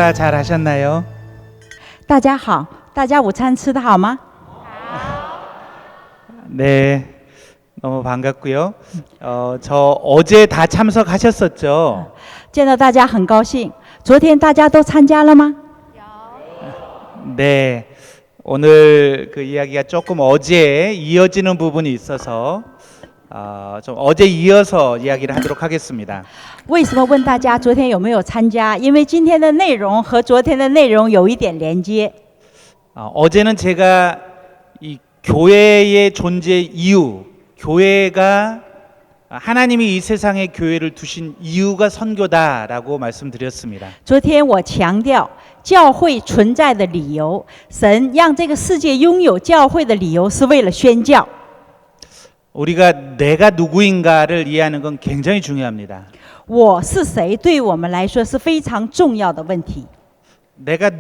식사 잘 하셨나요? 大家好，大家午餐吃得好吗？ 네, 너무 반갑고요. 저 어제 다 참석하셨었죠? 见到大家很高兴。昨天大家都参加了吗？ 네, 오늘 그 이야기가 조금 어제에 이어지는 부분이 있어서 좀 어제 이어서 이야기를 하도록 하겠습니다. 为什么问大家昨天有没有参加？因为今天的内容和昨天的内容有一点连接。 어제는 제가 이 교회의 존재 이유, 교회가 하나님이 이 세상에 교회를 두신 이유가 선교다라고 말씀드렸습니다. 昨天我强调教会存在的理由，神让这个世界拥有教会的理由是为了宣教。 우리가 내가 누구인가를 이해하는 건 굉장히 중요합니다. 我是谁对我们来说是非常重要的问题。 내가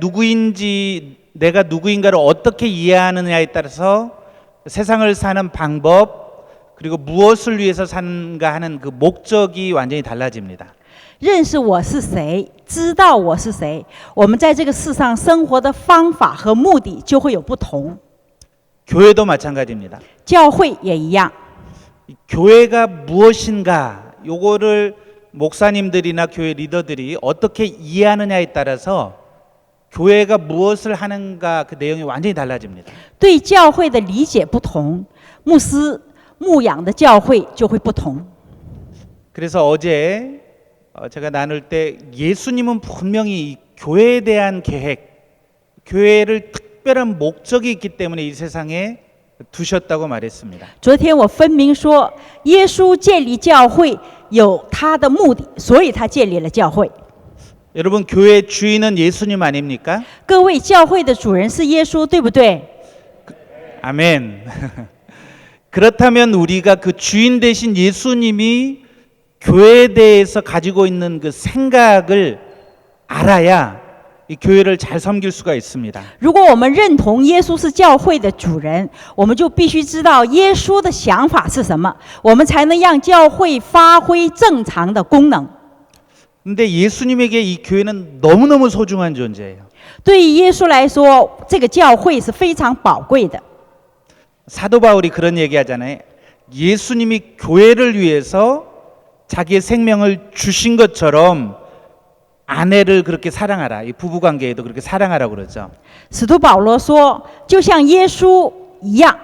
누구인가를 어떻게 이해하느냐에 따라서 세상을 사는 방법 그리고 무엇을 위해서 사는가 하는 그 목적이 완전히 달라집니다. 认识我是谁，知道我是谁，我们在这个世上生活的方法和目的就会有不同。 교회도 마찬가지입니다. 教会也一样。 교회가 무엇인가 요거를 목사님들이나 교회 리더들이 어떻게 이해하느냐에 따라서 교회가 무엇을 하는가 그 내용이 완전히 달라집니다. 对教会的理解不同，牧师牧养的教会就会不同。 그래서 어제 제가 나눌 때 예수님은 분명히 이 교회에 대한 계획, 교회를 특별한 목적이 있기 때문에 이 세상에 두셨다고 말했습니다. 昨天我分明说，耶稣建立教会有他的目的，所以他建立了教会。 여러분 교회 주인은 예수님 아닙니까? 各位，教会的主人是耶稣，对不对？ 아멘. 그렇다면 우리가 그 주인 되신 예수님이 교회에 대해서 가지고 있는 그 생각을 알아야 이 교회를 잘 섬길 수가 있습니다. 如果我们认同耶稣是教会的主人，我们就必须知道耶稣的想法是什么，我们才能让教会发挥正常的功能。 근데 예수님에게 이 교회는 너무너무 소중한 존재예요. 对于耶稣来说，这个教会是非常宝贵的。 사도 바울이 그런 얘기하잖아요. 예수님이 교회를 위해서 자기의 생명을 주신 것처럼 아내를 그렇게 사랑하라. 이 부부 관계에도 그렇게 사랑하라고 그러죠. 使徒保罗说，就像耶稣一样，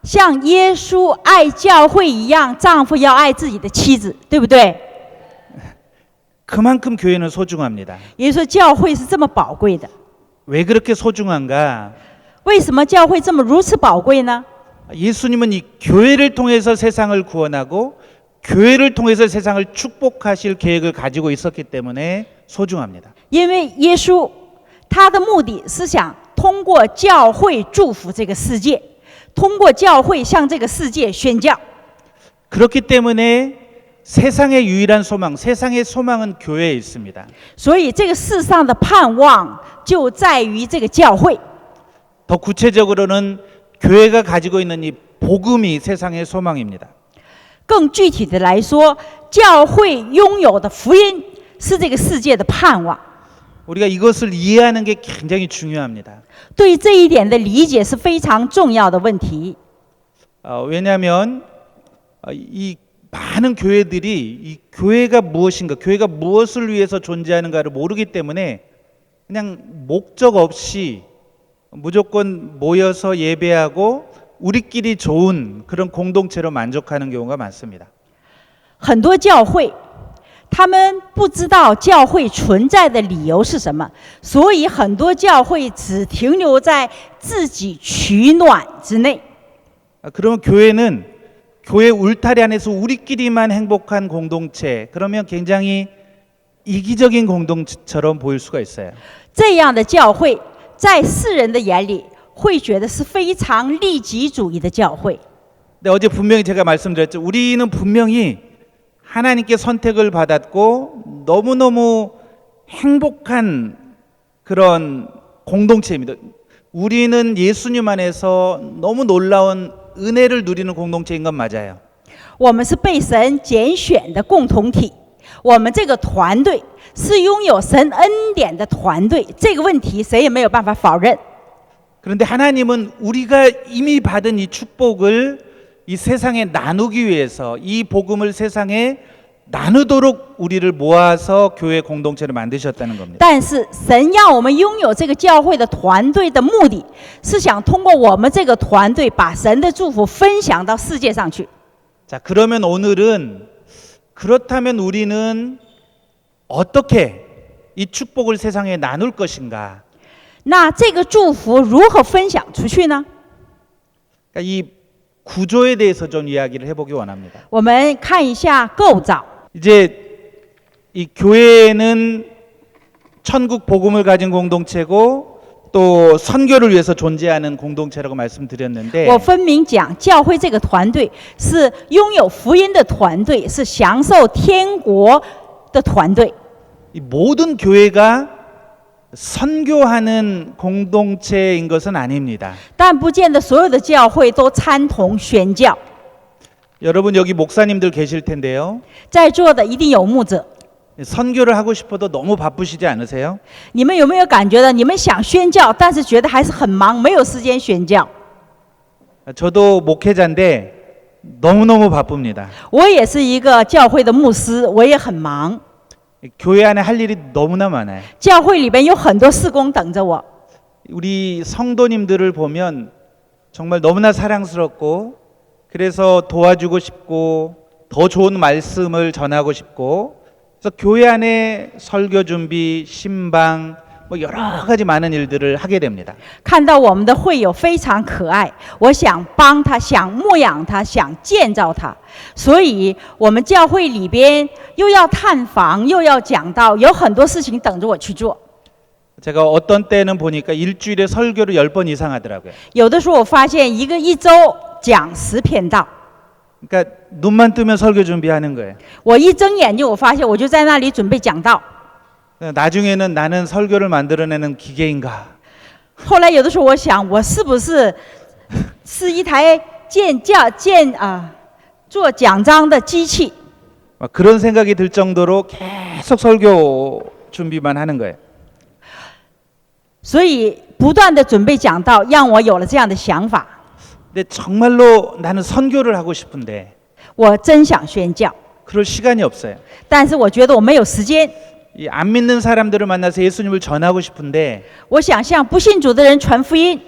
像耶稣爱教会一样，丈夫要爱自己的妻子，对不对？ 그만큼 교회는 소중합니다. 也就是说，教会是这么宝贵的。 왜 그렇게 소중한가? 为什么教会这么如此宝贵呢？ 예수님은 이 교회를 통해서 세상을 구원하고 교회를 통해서 세상을 축복하실 계획을 가지고 있었기 때문에 소중합니다. 因为耶稣他的目的是想通过教会祝福这个世界，通过教会向这个世界宣教。 그렇기 때문에 세상의 유일한 소망, 세상의 소망은 교회에 있습니다. 所以这个世上的盼望就在于这个教会。 더 구체적으로는 교회가 가지고 있는 이 복음이 세상의 소망입니다. 更具体的来说，教会拥有的福音是这个世界的盼望。 우리가 이것을 이해하는 게 굉장히 중요합니다. 对于这一点的理解是非常重要的问题。 왜냐하면 이 많은 교회들이 이 교회가 무엇인가, 교회가 무엇을 위해서 존재하는가를 모르기 때문에 그냥 목적 없이 무조건 모여서 예배하고 우리끼리 좋은 그런 공동체로 만족하는 경우가 많습니다. 很多教会，他们不知道教会存在的理由是什么，所以很多教会只停留在自己取暖之内。 그러면 교회는 교회 울타리 안에서 우리끼리만 행복한 공동체, 그러면 굉장히 이기적인 공동체처럼 보일 수가 있어요. 这样的教会，在世人的眼里，会觉得是非常利己主义的教会。 근데 어제 분명히 제가 말씀드렸죠. 우리는 분명히 하나님께 선택을 받았고 너무너무 행복한 그런 공동체입니다. 우리는 예수님 안에서 너무 놀라운 은혜를 누리는 공동체인 건 맞아요. 我们是被神拣选的共同体，我们这个团队是拥有神恩典的团队，这个问题谁也没有办法否认。 그런데 하나님은 우리가 이미 받은 이 축복을 이 세상에 나누기 위해서 이 복음을 세상에 나누도록 우리를 모아서 교회 공동체를 만드셨다는 겁니다. 但是神让我们拥有这个教会的团队的目的，是想通过我们这个团队，把神的祝福分享到世界上去。 자, 그러면 오늘은 그렇다면 우리는 어떻게 이 축복을 세상에 나눌 것인가? 那这个祝福如何分享出去呢？ 그러니까 이 구조에 대해서 좀 이야기를 해보기 원합니다. 我们看一下构造。 이제 이 교회는 천국 복음을 가진 공동체고 또 선교를 위해서 존재하는 공동체라고 말씀드렸는데 我分明讲，教会这个团队是拥有福音的团队，是享受天国的团队。 이 모든 교회가 선교하는 공동체인 것은 아닙니다. 但不见得所有的教会都参同宣教。 여러분 여기 목사님들 계실 텐데요. 在座的一定有牧者， 선교를 하고 싶어도 너무 바쁘시지 않으세요? 你们有没有感觉到，你们想宣教，但是觉得还是很忙，没有时间宣教？ 저도 목회자인데 너무너무 바쁩니다. 我也是一个教会的牧师，我也很忙。 교회 안에 할 일이 너무나 많아요. 教会里边有很多事工等着我。 우리 성도님들을 보면 정말 너무나 사랑스럽고 그래서 도와주고 싶고 더 좋은 말씀을 전하고 싶고 그래서 교회 안에 설교 준비, 신방 뭐 여러 가지 많은 일들을 하게 됩니다. 看到我们的会友非常可爱，我想帮他，想牧养他，想建造他，所以我们教会里边又要探访，又要讲道，有很多事情等着我去做。 제가 어떤 때는 보니까 일주일에 설교를 10번 이상 하더라고요. 有的时候我发现一周讲10篇道， 그러니까 눈만 뜨면 설교 준비하는 거예요. 我一睁眼睛，我发现我就在那里准备讲道。 나중에는 나는 설교를 만들어내는 기계인가? 后来有的时候我想，我是不是一台做讲章的机器？ 막 그런 생각이 들 정도로 계속 설교 준비만 하는 거예요. 所以不断的准备讲道，让我有了这样的想法。 근데 정말로 나는 선교를 하고 싶은데 我真想宣教， 그럴 시간이 없어요. 但是我觉得我没有时间。 이 안 믿는 사람들을 만나서 예수님을 전하고 싶은데 我想向不信主的人传福音，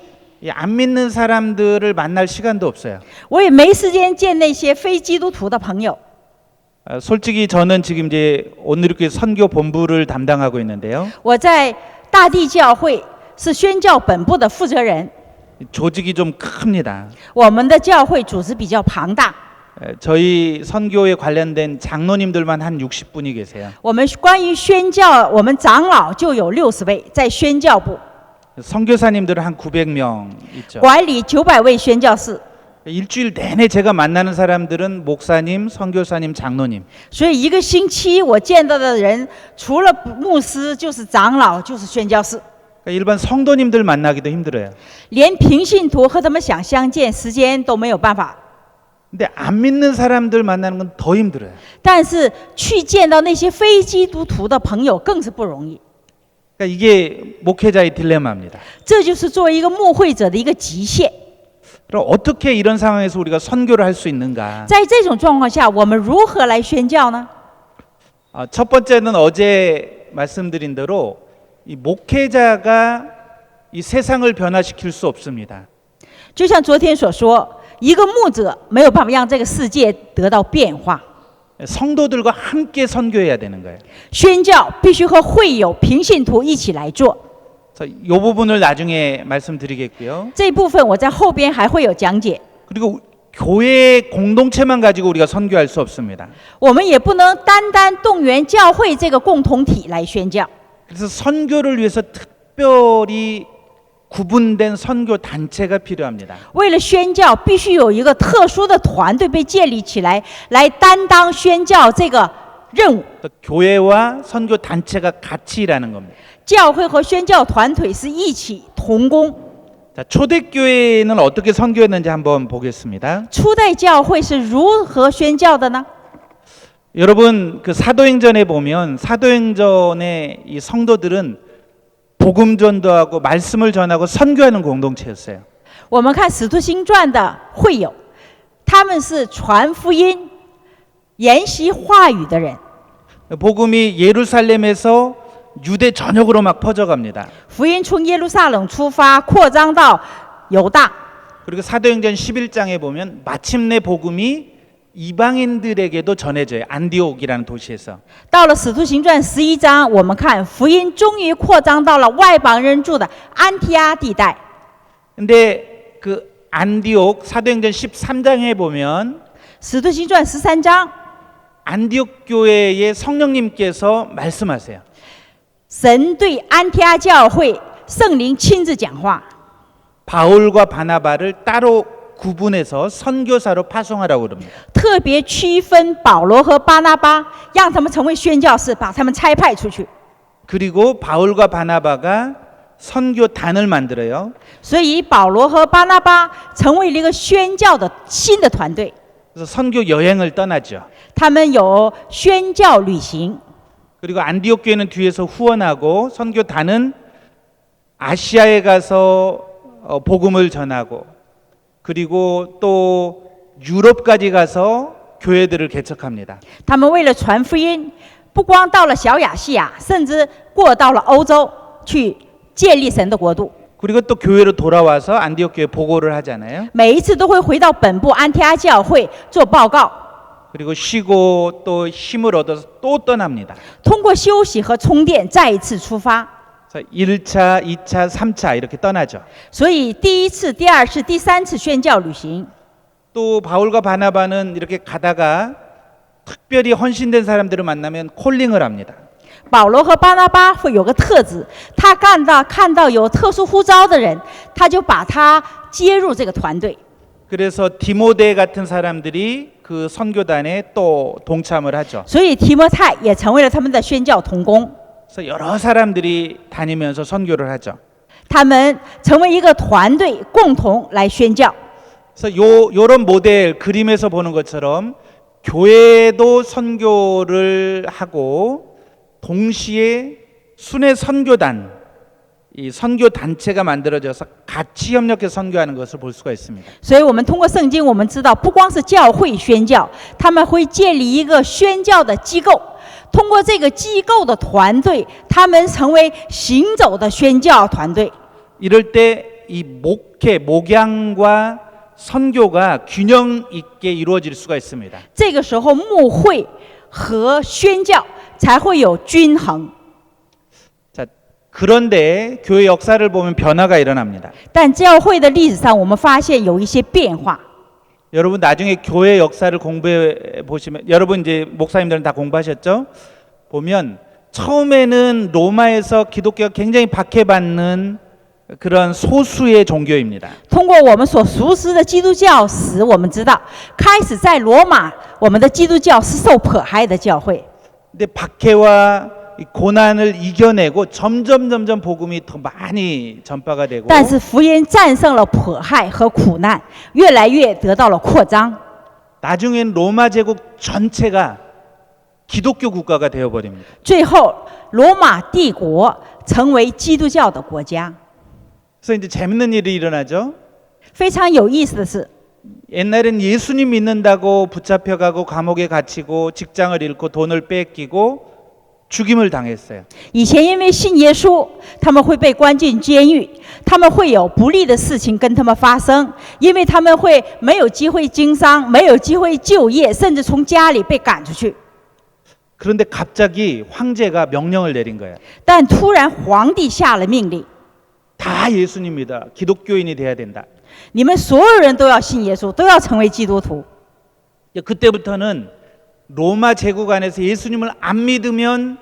이 안 믿는 사람들을 만날 시간도 없어요. 我也没时间见那些非基督徒的朋友。 솔직히 저는 지금 이제 오늘교회 선교 본부를 담당하고 있는데요. 我在大地教会是宣教本部的负责人， 조직이 좀 큽니다. 我们的教会组织比较庞大。 저희 선교에 관련된 장로님들만 한 60분이 계세요. 我们关于宣教，我们长老就有60位在宣教部， 선교사님들은 한 900명 있죠. 管理900位宣教士。 일주일 내내 제가 만나는 사람들은 목사님, 선교사님, 장로님. 所以一个星期我见到的人，除了牧师就是长老，就是宣教士。 일반 성도님들 만나기도 힘들어요. 连平信徒和他们想相见，时间都没有办法。 근데 안 믿는 사람들 만나는 건 더 힘들어요. 但是去见到那些非基督徒的朋友更是不容易。 그러니까 이게 목회자의 딜레마입니다. 这就是作为一个牧会者的一个极限。 그럼 어떻게 이런 상황에서 우리가 선교를 할 수 있는가? 在这种状况下，我们如何来宣教呢？ 첫 번째는 어제 말씀드린 대로 이 목회자가 이 세상을 변화시킬 수 없습니다. 就像昨天所说，一个牧者没有办法让这个世界得到变化。 성도들과 함께 선교해야 되는 거예요. 宣教必须和会友、平信徒一起来做。 그래서 이 부분을 나중에 말씀드리겠고요. 这一部分我在后边还会有讲解。 그리고 교회 공동체만 가지고 우리가 선교할 수 없습니다. 我们也不能单单动员教会这个共同体来宣教。 그래서 선교를 위해서 특별히 구분된 선교 단체가 필요합니다. 为了宣教，必须有一个特殊的团队被建立起来，来担当宣教这个任务。 교회와 선교 단체가 같이 일하는 겁니다. 教会和宣教团体是一起同工。 자, 초대교회는 어떻게 선교했는지 한번 보겠습니다. 初代教会是如何宣教的呢？ 여러분 그 사도행전에 보면 사도행전의 이 성도들은 복음 전도하고 말씀을 전하고 선교하는 공동체였어요. 我们看《使徒行传》的会友，他们是传福音、研习话语的人。 복음이 예루살렘에서 유대 전역으로 막 퍼져갑니다. 福音从耶路撒冷出发，扩张到犹大。 그리고 사도행전 11장에 보면 마침내 복음이 이방인들에게도 전해져요. 안디옥이라는 도시에서. 到了《使徒行传》11章，我们看福音终于扩张到了外邦人住的安提阿地带。 근데 그 안디옥 사도행전 13장에 보면 使徒行传13章， 안디옥 교회의 성령님께서 말씀하세요. 神对安提阿教会圣灵亲自讲话， 바울과 바나바를 따로 구분해서 선교사로 파송하라고 그럽니다. 特别区分保罗和巴拿巴，让他们成为宣教士，把他们差派出去。 그리고 바울과 바나바가 선교단을 만들어요. 所以保罗和巴拿巴成为了一个宣教的新的团队， 그래서 선교 여행을 떠나죠. 他们有宣教旅行。 그리고 안디옥 교회는 뒤에서 후원하고 선교단은 아시아에 가서 복음을 전하고 그리고 또 유럽까지 가서 교회들을 개척합니다. 他们为了传福音，不光到了小亚细亚，甚至过到了欧洲去建立神的国度。 그리고 또 교회로 돌아와서 안디옥 교회 보고를 하잖아요. 每一次都会回到本部安提阿教会做报告， 그리고 쉬고 또 힘을 얻어서 또 떠납니다. 通过休息和充电，再一次出发。 그래서 1차, 2차, 3차 이렇게 떠나죠. 所以第一次、第二次、第三次宣教旅行， 또 바울과 바나바는 이렇게 가다가 특별히 헌신된 사람들을 만나면 콜링을 합니다. 保罗和巴拿巴会有个特质，他看到有特殊呼召的人，他就把他接入这个团队。 그래서 디모데 같은 사람들이 그 선교단에 또 동참을 하죠. 所以提摩太也成为了他们的宣教同工， 그래서 여러 사람들이 다니면서 선교를 하죠. 他们成为一个团队，共同来宣教。 그래서 요런 모델 그림에서 보는 것처럼 교회도 선교를 하고 동시에 순회 선교단, 이 선교 단체가 만들어져서 같이 협력해서 선교하는 것을 볼 수가 있습니다. 所以我们通过圣经，我们知道，不光是教会宣教，他们会建立一个宣教的机构。通过这个机构的团队，他们成为行走的宣教团队。 이럴 때 이 목양과 선교가 균형 있게 이루어질 수가 있습니다. 这个时候，牧会和宣教才会有均衡。 자, 그런데 교회 역사를 보면 변화가 일어납니다. 但教会的历史上，我们发现有一些变化。 여러분 나중에 교회 역사를 공부해 보시면 여러분 이제 목사님들은 다 공부하셨죠? 보면 처음에는 로마에서 기독교가 굉장히 박해받는 그런 소수의 종교입니다. 通过我们所熟知的基督教史，我们知道，开始在罗马，我们的基督教是受迫害的教会。 근데 박해와 이 고난을 이겨내고 점점 복음이 더 많이 전파가 되고 但是福音战胜了迫害和苦难，越来越得到了扩张。 나중엔 로마 제국 전체가 기독교 국가가 되어 버립니다. 最后，罗马帝国成为基督教的国家。 그래서 이제 재밌는 일이 일어나죠. 非常有意思的是， 옛날엔 예수님 믿는다고 붙잡혀가고 감옥에 갇히고 직장을 잃고 돈을 뺏기고 죽임을 당했어요. 以前因为信耶稣，他们会被关进监狱，他们会有不利的事情跟他们发生，因为他们会没有机会经商，没有机会就业，甚至从家里被赶出去。 그런데 갑자기 황제가 명령을 내린 거예요. 但突然皇帝下了命令， 다 예수님이다. 기독교인이 돼야 된다. 你们所有人都要信耶稣，都要成为基督徒。 그때부터는 로마 제국 안에서 예수님을 안 믿으면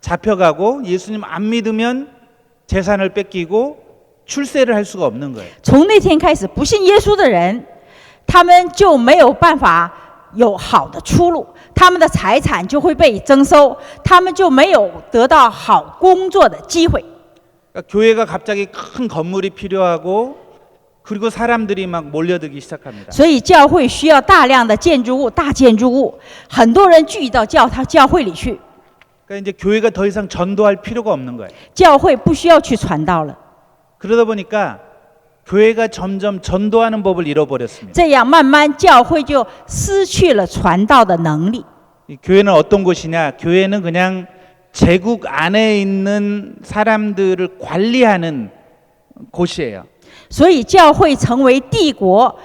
잡혀가고 예수님 안 믿으면 재산을 뺏기고 출세를 할 수가 없는 거예요. 从那天开始，不信耶稣的人，他们就没有办法有好的出路，他们的财产就会被征收，他们就没有得到好工作的机会。 그러니까 교회가 갑자기 큰 건물이 필요하고 그리고 사람들이 막 몰려들기 시작합니다. 所以教会需要大量的建筑物，大建筑物，很多人聚到教会里去， 그러니까 이제 교회가 더 이상 전도할 필요가 없는 거예요. 教会不需要去传道了。 그러다 보니까 교회가 점점 전도하는 법을 잃어버렸습니다. 这样慢慢教会就失去了传道的能力。 이 교회는 어떤 곳이냐? 교회는 그냥 제국 안에 있는 사람들을 관리하는 곳이에요. 所以教会成为帝国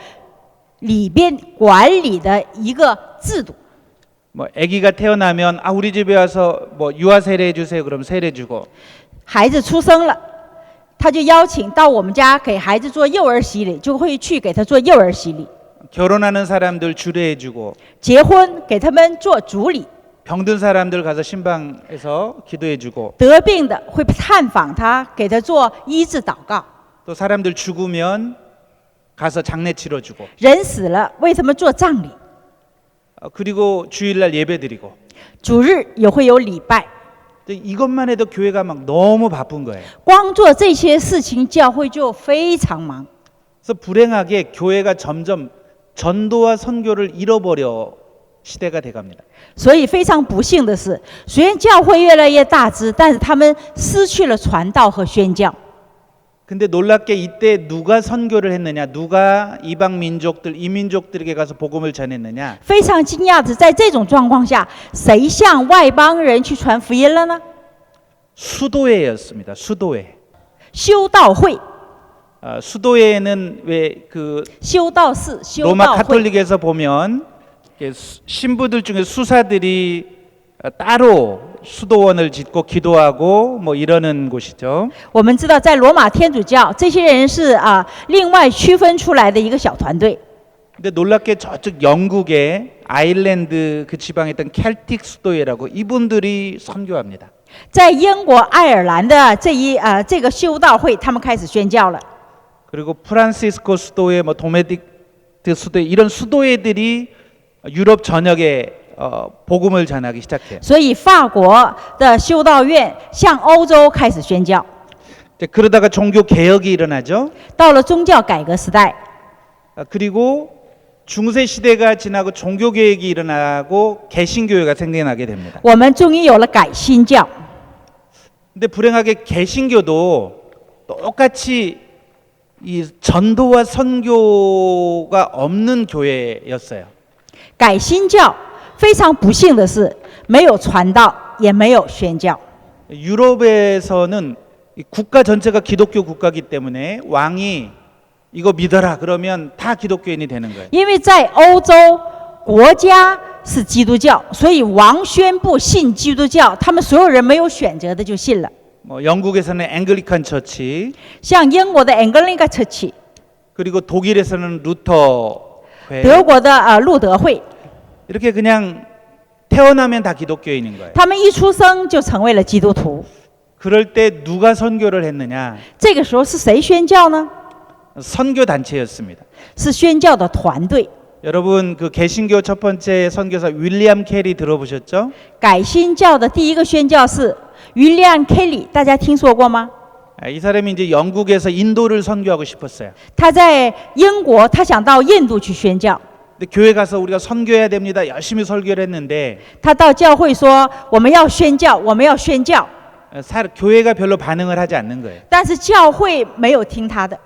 里边管理的一个制度。 뭐 아기가 태어나면 아 우리 집에 와서 뭐 유아 세례해 주세요. 그럼 세례 주고 孩子出生了，他就邀请到我们家给孩子做幼儿洗礼，就会去给他做幼儿洗礼。 결혼하는 사람들 주례해 주고 结婚给他们做主礼， 병든 사람들 가서 신방에서 기도해 주고 得病的会探访他，给他做医治祷告。 또 사람들 죽으면 가서 장례 치러 주고 人死了为他们做葬礼， 그리고 주일날 예배 드리고 主日也会有礼拜。 이것만 해도 교회가 막 너무 바쁜 거예요. 光做这些事情，教会就非常忙。 그래서 불행하게 교회가 점점 전도와 선교를 잃어버려 시대가 돼갑니다. 所以非常不幸的是，虽然教会越来越大只，但是他们失去了传道和宣教。 근데 놀랍게 이때 누가 선교를 했느냐? 누가 이방 민족들, 이민족들에게 가서 복음을 전했느냐? 非常惊讶的，在这种状况下，谁向外邦人去传福音了呢？ 수도회였습니다. 수도회. 修道会、 수도회는 왜 그 修道士、修 로마 道会。 가톨릭에서 보면 신부들 중에 수사들이 따로 수도원을 짓고 기도하고 뭐 이러는 곳이죠. 我们知道，在罗马天主教，这些人是另外区分出来的一个小团队。 근데 놀랍게 저쪽 영국의 아일랜드 그 지방에 있던 켈틱 수도회라고 이분들이 선교합니다. 在英国爱尔兰的这个修道会，他们开始宣教了。 그리고 프란시스코 수도회, 뭐 도메딕트 수도회 이런 수도회들이 유럽 전역에 복음을 전하기 시작해요. 所以法国的修道院向欧洲开始宣教。 그러다가 종교 개혁이 일어나죠. 到了宗教改革时代， 그리고 중세 시대가 지나고 종교 개혁이 일어나고 개신교회가 생겨나게 됩니다. 我们终于有了改新教。 근데 불행하게 개신교도 똑같이 이 전도와 선교가 없는 교회였어요. 改新教非常不幸的是，没有传道，也没有宣教。 유럽에서는 이 국가 전체가 기독교 국가이기 때문에 왕이 이거 믿어라 그러면 다 기독교인이 되는 거예요. 因为在欧洲国家是基督教，所以王宣布信基督教，他们所有人没有选择的就信了。 뭐 영국에서는 앵글리칸 처치, 像英国的 Anglican Church， 그리고 독일에서는 루터회, 德国的路德会， 이렇게 그냥 태어나면 다 기독교인인 거예요. 他们一出生就成为了基督徒。 그럴 때 누가 선교를 했느냐? 这个时候是谁宣教呢？ 선교 단체였습니다. 是宣教的团队。 여러분 그 개신교 첫 번째 선교사 윌리엄 캐리 들어보셨죠? 改新教的第一个宣教士 William Kelly， 大家听说过吗？ 이 사람이 이제 영국에서 인도를 선교하고 싶었어요. 他在英国，他想到印度去宣教。 근데 교회 가서 우리가 선교해야 됩니다. 열심히 설교를 했는데 他到教会说：“我们要宣教，我们要宣教。 교회가 별로 반응을 하지 않는 거예요. ”但是教会没有听他的。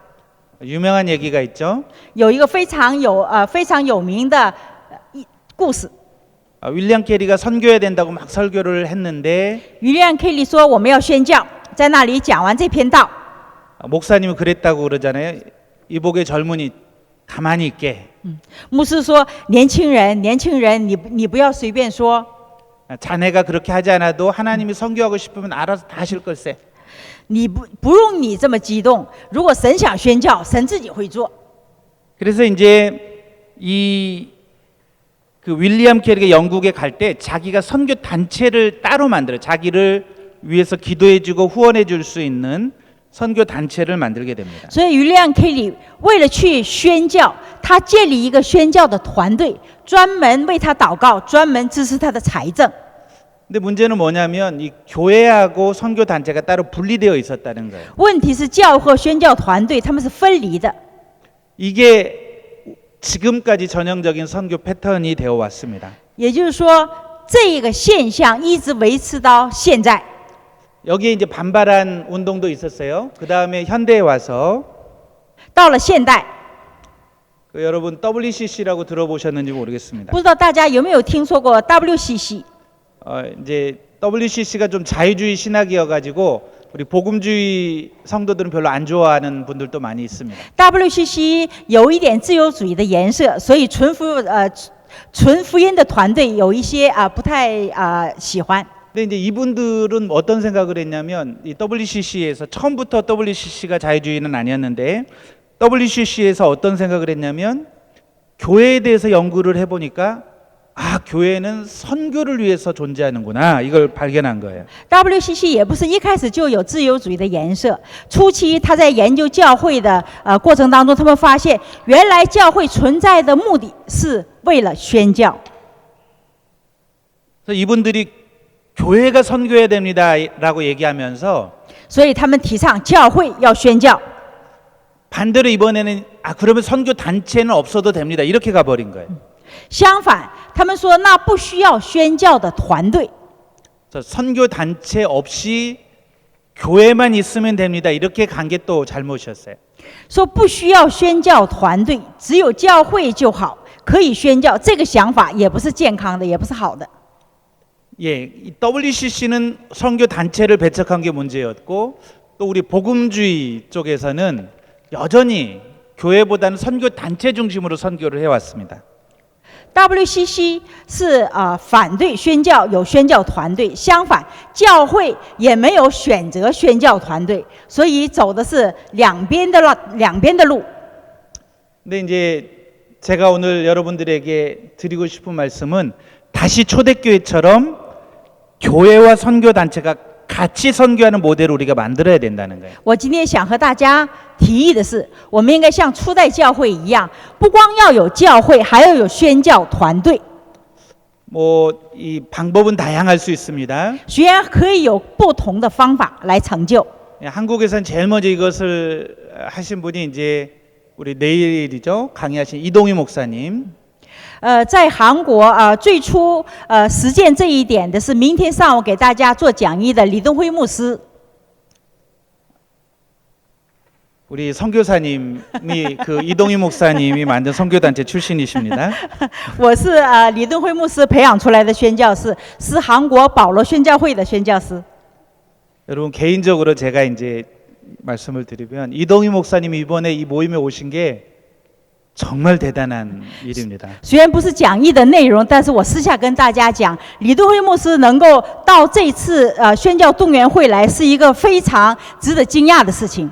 유명한 얘기가 있죠. 有一个非常有名的故事。 윌리엄 캐리가 선교해야 된다고 막 설교를 했는데 William Kelly 说：“我们要宣教。”在那里讲完这篇道， 목사님은 그랬다고 그러잖아요. 이복의 젊은이 가만히 있게. 牧师说：“年轻人，你不要随便说。 자네가 그렇게 하지 않아도 하나님이 선교하고 싶으면 알아서 다 하실 걸세. 你不用你这么激动。如果神想宣教，神自己会做。” 그래서 이제 그 윌리엄 캐리가 영국에 갈 때 자기가 선교 단체를 따로 만들어 자기를 위해서 기도해주고 후원해줄 수 있는 선교 단체를 만들게 됩니다. 所以William Kelly为了去宣教，他建立一个宣教的团队，专门为他祷告，专门支持他的财政。 근데 문제는 뭐냐면 이 교회하고 선교 단체가 따로 분리되어 있었다는 거예요. 问题是教会宣教团队他们是分离的。 이게 지금까지 전형적인 선교 패턴이 되어 왔습니다. 也就是说，这个现象一直维持到现在。 여기에 이제 반발한 운동도 있었어요. 그 다음에 현대에 와서 到了现代， 여러분 WCC라고 들어보셨는지 모르겠습니다. 不知道大家有没有听说过 WCC？ 이제 WCC가 좀 자유주의 신학이어가지고 우리 복음주의 성도들은 별로 안 좋아하는 분들도 많이 있습니다. WCC 有一点自由主义的颜色，所以纯福音的团队有一些不太喜欢。 근데 이제 이분들은 어떤 생각을 했냐면 이 WCC에서 처음부터 WCC가 자유주의는 아니었는데 WCC에서 어떤 생각을 했냐면 교회에 대해서 연구를 해보니까 교회는 선교를 위해서 존재하는구나 이걸 발견한 거예요. WCC 也不是一开始就有自由主义的颜色，初期他在研究教会的过程当中，他们发现原来教会存在的目的是为了宣教。 그래서 이분들이 교회가 선교해야 됩니다라고 얘기하면서 所以他们提倡教会要宣教。 반대로 이번에는 그러면 선교 단체는 없어도 됩니다 이렇게 가버린 거예요. 相反，他们说那不需要宣教的团队， 그래서 선교 단체 없이 교회만 있으면 됩니다 이렇게 간 게 또 잘못이었어요. 说不需要宣教团队，只有教会就好，可以宣教。这个想法也不是健康的，也不是好的。 예, 이 WCC는 선교 단체를 배척한 게 문제였고 또 우리 복음주의 쪽에서는 여전히 교회보다는 선교 단체 중심으로 선교를 해왔습니다. WCC 是反对宣教，有宣教团队；相反，教会也没有选择宣教团队，所以走的是两边的路。 근데 이제 제가 오늘 여러분들에게 드리고 싶은 말씀은 다시 초대교회처럼 교회와 선교 단체가 같이 선교하는 모델을 우리가 만들어야 된다는 거예요. 我今天想和大家提议的是，我们应该像初代教会一样，不光要有教会，还要有宣教团队。 이 방법은 다양할 수 있습니다. 虽然可以有不同的方法来成就， 한국에선 제일 먼저 이것을 하신 분이 이제 우리 내일이죠 강의하신 이동희 목사님. 在韩国最初实践这一点的是明天上午给大家做讲义的李登辉牧师。 우리 선교사님이 그 이동희 목사님이 만든 선교단체 출신이십니다. 我是李登辉牧师培养出来的宣教士，是韩国保罗宣教会的宣教师。 여러분 개인적으로 제가 이제 말씀을 드리면 이동희 목사님이 이번에 이 모임에 오신 게 정말 대단한 일입니다. 虽然不是讲义的内容，但是我私下跟大家讲，李登辉牧师能够到这次宣教动员会来，是一个非常值得惊讶的事情。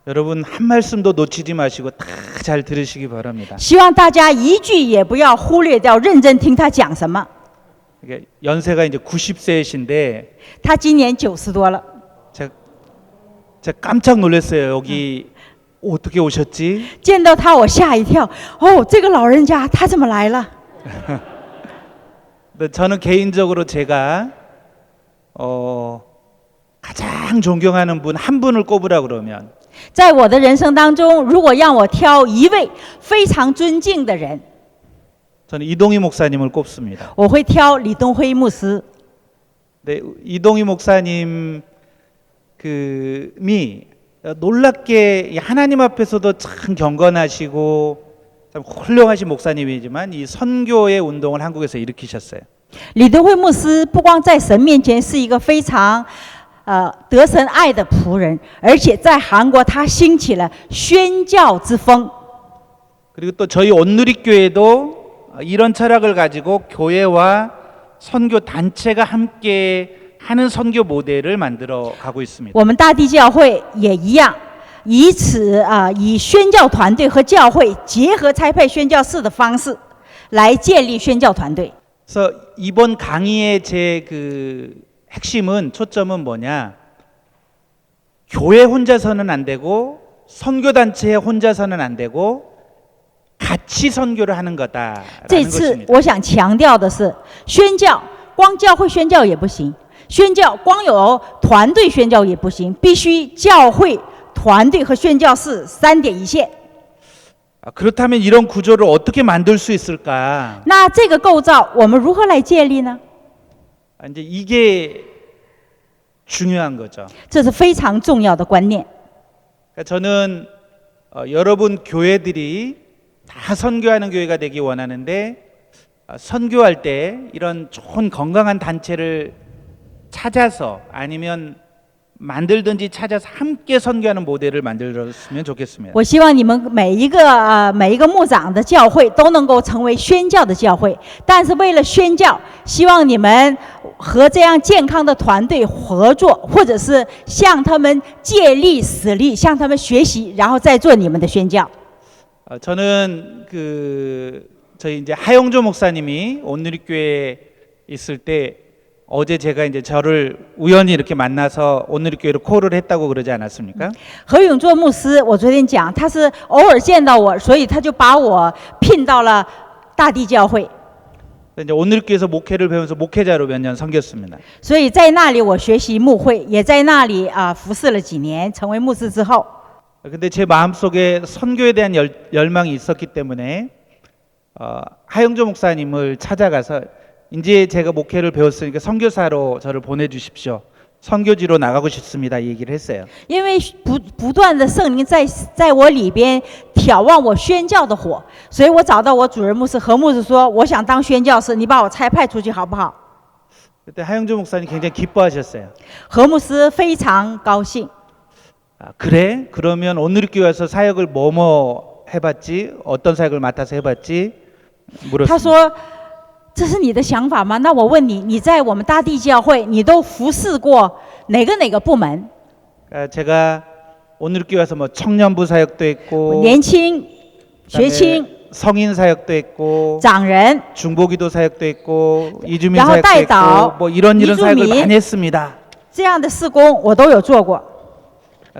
여러분 한 말씀도 놓치지 마시고 다 잘 들으시기 바랍니다. 希望大家一句也不要忽略掉，认真听他讲什么。 이게 연세가 이제 90세이신데 他今年90多了， 제가 깜짝 놀랐어요. 여기 어떻게 오셨지? 见到他我吓一跳。哦，这个老人家他怎么来了？ 저는 개인적으로 제가 가장 존경하는 분 한 분을 꼽으라 그러면 在我的人生当中，如果让我挑一位非常尊敬的人， 저는 이동희 목사님을 꼽습니다. 我会挑李登辉牧师。 네, 이동희 목사님 미 놀랍게 하나님 앞에서도 참 경건하시고 참 훌륭하신 목사님이지만 이 선교의 운동을 한국에서 일으키셨어요. 李登辉牧师不光在神面前是一个非常得神爱的仆人，而且在韩国他兴起了宣教之风。 그리고 또 저희 온누리교회도 이런 철학을 가지고 교회와 선교 단체가 함께 하는 선교 모델을 만들어 가고 있습니다. 我们大地教会也一样，以宣教团队和教会结合差派宣教士的方式来建立宣教团队。 그래서 이번 강의의 제 핵심은 초점은 뭐냐? 교회 혼자서는 안 되고 선교 단체 혼자서는 안 되고 같이 선교를 하는 거다라는 这次 것입니다. 我想强调的是，宣教光教会宣教也不行，宣教光有团队宣教也不行，必须教会、团队和宣教士三点一线。 그렇다면 이런 구조를 어떻게 만들 수 있을까? 那这个构造我们如何来建立呢？ 이제 이게 중요한 거죠. 这是非常重要的观念。 그러니까 저는 여러분 교회들이 다 선교하는 교회가 되기 원하는데 선교할 때 이런 좋은 건강한 단체를 찾아서 아니면 만들든지 찾아서 함께 선교하는 모델을 만들었으면 좋겠습니다. 我希望你们每一个牧长的教会都能够成为宣教的教会，但是为了宣教，希望你们和这样健康的团队合作，或者是向他们借力使力，向他们学习，然后再做你们的宣教。 저는 저희 이제 하용조 목사님이 온누리교회에 있을 때 어제 제가 이제 저를 우연히 이렇게 만나서 온누리교회로 콜을 했다고 그러지 않았습니까? 何永作牧师，我昨天讲，他是偶尔见到我，所以他就把我聘到了大地教会。 이제 온누리교회에서 목회를 배우면서 목회자로 몇 년 섬겼습니다. 所以在那里我学习牧会，也在那里服侍了几年。成为牧师之后， 근데 제 마음속에 선교에 대한 열망이 있었기 때문에 하영조 목사님을 찾아가서 이제 제가 목회를 배웠으니까 선교사로 저를 보내주십시오. 선교지로 나가고 싶습니다. 이 얘기를 했어요. 因为不断的圣灵在我里边挑旺我宣教的火，所以我找到我主任牧师何牧师说，我想当宣教士，你把我差派出去好不好？ 그때 하영조 목사님 굉장히 기뻐하셨어요. 何牧师非常高兴。 그래? 그러면 온누리교회 와서 사역을 뭐뭐 해봤지? 어떤 사역을 맡아서 해봤지? 他 물었습니다. 说：“这是你的想法吗？那我问你，你在我们大地教会，你都服侍过哪个部门？ 제가 온누리교회 와서 뭐 청년부 사역도 했고 年轻、学青、 성인 사역도 했고 长人， 중보기도 사역도 했고 이주민 然后 사역도 带导 했고 뭐 이런 사역을 移住民 많이 했습니다. 这样的事工我都有做过。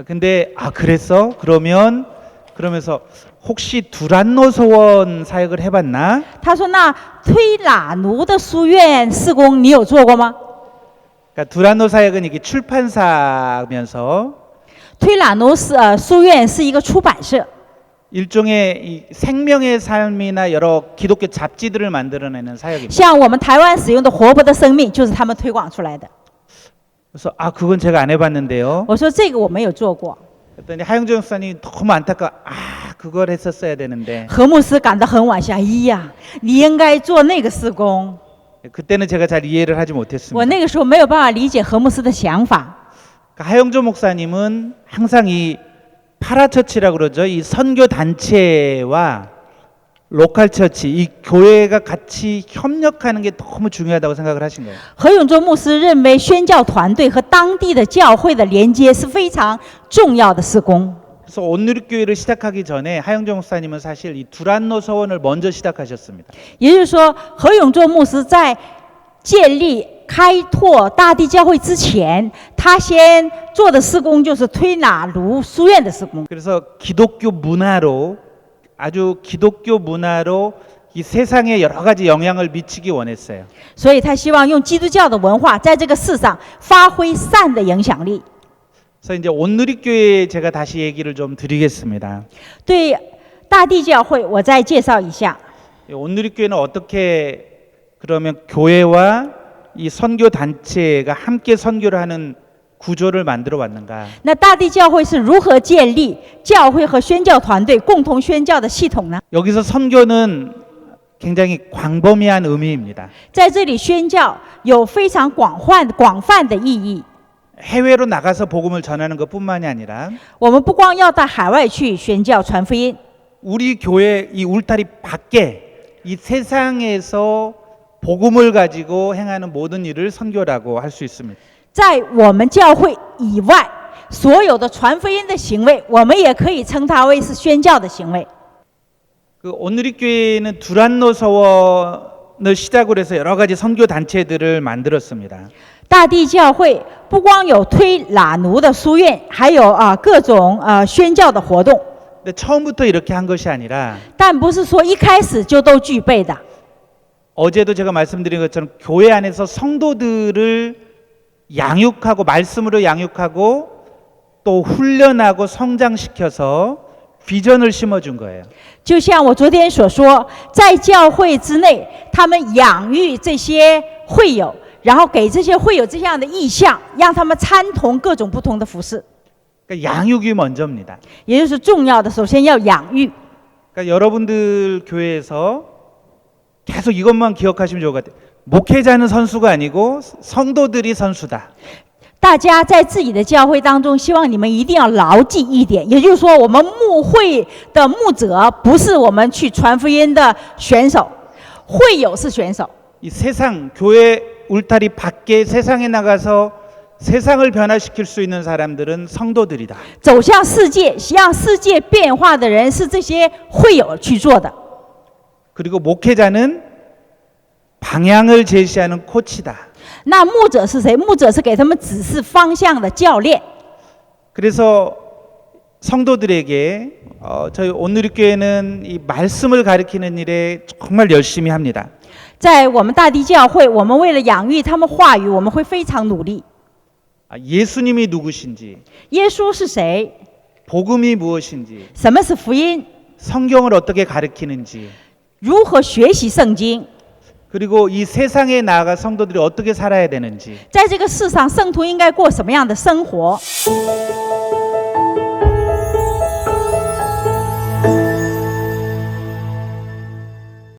근데 그랬어? 그러면서 혹시 두란노 소원 사역을 해봤나? 他说：“那推喇奴的书院事工你有做过吗？ 그러니까 두란노 사역은 이게 출판사면서 推喇奴书院是一个出版社， 일종의 이 생명의 삶이나 여러 기독교 잡지들을 만들어내는 사역입니다. 像我们台湾使用的《活泼的生命》就是他们推广出来的。 그래서 그건 제가 안 해봤는데요. 我说这个我没有做过。 그랬더니 하영조 목사님이 너무 안타까워. 그걸 했었어야 되는데. 何牧师感到很惋惜，哎呀，你应该做那个事工。 그때는 제가 잘 이해를 하지 我 못했습니다. 那个时候没有办法理解何牧师的想法。 하영조 목사님은 항상 이 파라처치라고 그러죠. 이 선교 단체와 로컬 처치, 이 교회가 같이 협력하는 게 너무 중요하다고 생각을 하신 거예요. 何永忠牧师认为宣教团队和当地的教会的连接是非常重要的事工。 그래서 온누리교회를 시작하기 전에 하영조 목사님은 사실 이 두란노 서원을 먼저 시작하셨습니다. 也就是说，何永忠牧师在建立开拓大地教会之前，他先做的事工就是推喇奴书院的事工。 그래서 기독교 문화로 아주 기독교 문화로 이 세상에 여러 가지 영향을 미치기 원했어요. 所以他希望用基督教的文化在这个世上发挥善的影响力。 그래서 이제 온누리교회 제가 다시 얘기를 좀 드리겠습니다. 对大地教会，我再介绍一下。 온누리교회는 어떻게 그러면 교회와 이 선교 단체가 함께 선교를 하는 구조를 만들어 왔는가? 那大地教会是如何建立教会和宣教团队共同宣教的系统呢？ 여기서 선교는 굉장히 광범위한 의미입니다. 在这里宣教有非常广泛的意义。 해외로 나가서 복음을 전하는 것뿐만이 아니라 我们不光要到海外去宣教传福音， 우리 교회 이 울타리 밖에 이 세상에서 복음을 가지고 행하는 모든 일을 선교라고 할 수 있습니다. 在我们教会以外，所有的传福音的行为，我们也可以称它为是宣教的行为。 그 온누리교회는 두란노 서원을 시작으로 해서 여러 가지 선교 단체들을 만들었습니다. 大地教会不光有推喇奴的书院，还有各种宣教的活动， 근데 처음부터 이렇게 한 것이 아니라 但不是说一开始就都具备的。 어제도 제가 말씀드린 것처럼 교회 안에서 성도들을 양육하고 말씀으로 양육하고 또 훈련하고 성장시켜서 비전을 심어준 거예요. 就像我昨天所说，在教会之内，他们养育这些会友，然后给这些会友这样的意向，让他们参同各种不同的服饰。 그러니까 양육이 먼저입니다. 也就是重要的，首先要养育。 그러니까 여러분들 교회에서 계속 이것만 기억하시면 좋을 것 같아요. 목회자는 선수가 아니고 성도들이 선수다. 大家在自己的教会当中，希望你们一定要牢记一点，也就是说，我们牧会的牧者不是我们去传福音的选手，会友是选手。 이 세상 교회 울타리 밖에 세상에 나가서 세상을 변화시킬 수 있는 사람들은 성도들이다. 走向世界，让世界变化的人是这些会友去做的。 그리고 목회자는 방향을 제시하는 코치다. 那牧者是谁？牧者是给他们指示方向的教练。 그래서 성도들에게 저희 온누리교회는 이 말씀을 가르치는 일에 정말 열심히 합니다. 在我们大地教会，我们为了养育他们话语，我们会非常努力。 예수님이 누구신지, 耶稣是谁？ 복음이 무엇인지, 什么是福音？ 성경을 어떻게 가르치는지, 如何学习圣经？ 그리고 이 세상에 나아가 성도들이 어떻게 살아야 되는지 在这个世上，圣徒应该过什么样的生活？